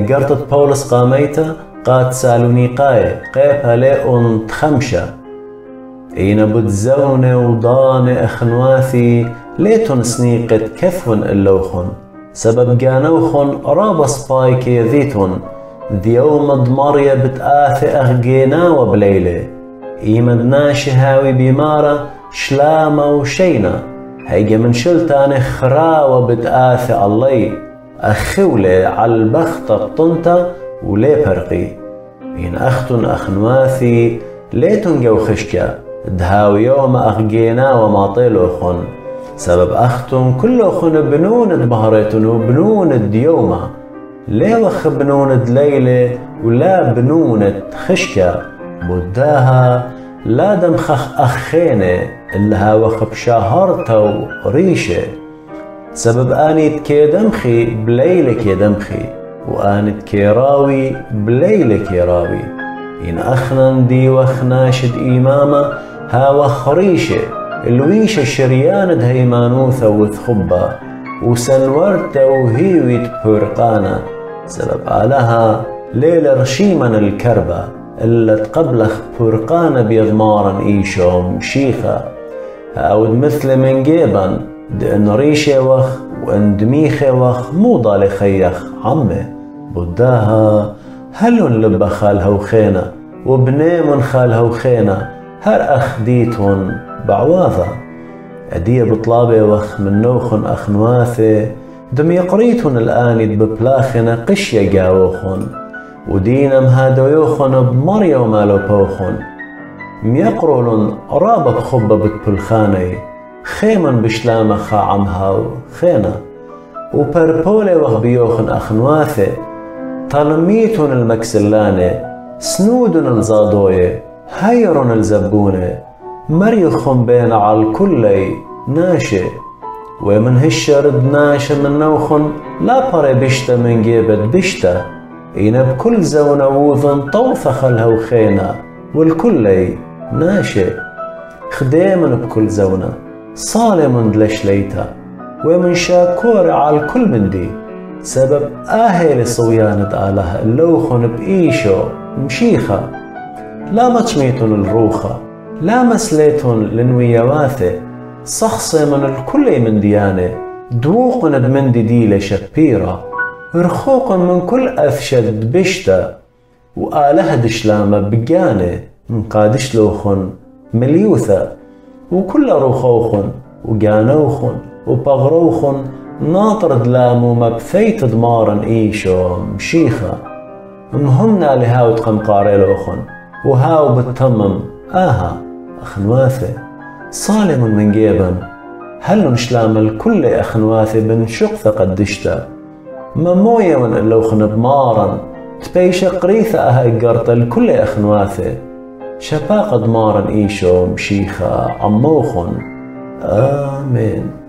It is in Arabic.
قرطت بولس قاميتا قاد سالونيقاي قيبها لئن تخمشة إينا بتزوني وضاني أخنواثي ليتن سنيقت كثون اللوخن سبب جانوخن رابس بايكي ذيتن ذيوم ضماريا بتآثي أغجينا وبليلة إيمدناش هاوي بمارة شلامة وشينا هيجي من شلتاني خراوة بتآثي الله أخولي على البخطة طنطة ولي برقي إن أختن أخنواثي ليتن جو خشكا دهاوي يوم أغجينا وما طيلوخن سبب أختن كلوخن بنون بهريتن وبنون ديومة ليه وخ بنون دليلة ولا بنون خشكا بداها لا دمخخ أخيني إلها وخ بشاهرته وريشة سبب آني تكيدمخي بليلة كيدمخي وآني تكيراوي بليلة كيراوي إن أخنن دي وخناشد إمامة ها وخريشة الويشة شريان دهيمانوثة وثخبة وسنورته وهيويت بورقانة سبب آلها ليلة رشيمن الكربة إلا تقبلخ بورقانة بيضمارن إيشو مشيخة هاود مثل من جيبن دأن ريشة وخ وأن دميخة وخ مو ضالي خيخ عمي بداها هلون لبا خالها وخينا وبنيمن خالها وخينا هر أخديتهن بعواثة أدية بطلابي وخ من نوخن أخنواثي دم يقريتهن الآن ببلاخنا قشية جاوخن ودينم هادويوخن بمريا ومالو بوخن ميقرولن رابا بخبة بتبلخاني خيمن بشلامة خاعمها وخينا وبربولي وغبيوخن أخنواثي طالميتون المكسلاني سنودن الزادوية هيرون الزبونة مريخن بين على الكلي ناشي ومن هالشرد ناشي من نوخن لا بري بشتا من جيبت بشتا إينا بكل زونة ووذن طوفة خلها وخينا والكلي ناشي خديمن بكل زونة صالم دلش ليتا ومن شاكور على الكل من دي سبب آهل صويانة آلها اللوخن بإيشو مشيخة لا متشميتن الروخة لا مسليتن لنويواثة صخصي من الكل من ديانة دوقن بمن ديلة شبيرة رخوقن من كل أثشد بشتا وآلها دشلامة بجانة من قادش لوخن مليوثة وكل روخوخن وجانوخن وبغروخن ناطر دلامو مبثيت دمارن إيشو مشيخة مهمنا لهاو تقم قاريلوخن وهاو بتتمم آها أخنواثي صالم من جيبن هل نشلام الكل أخنواثي بنشقثة قدشتا مموية من اللوخن بمارن تبيش قريثة أها إقرط الكل أخنواثي شباق دمارن إيشو مشيخة عموخن آمين.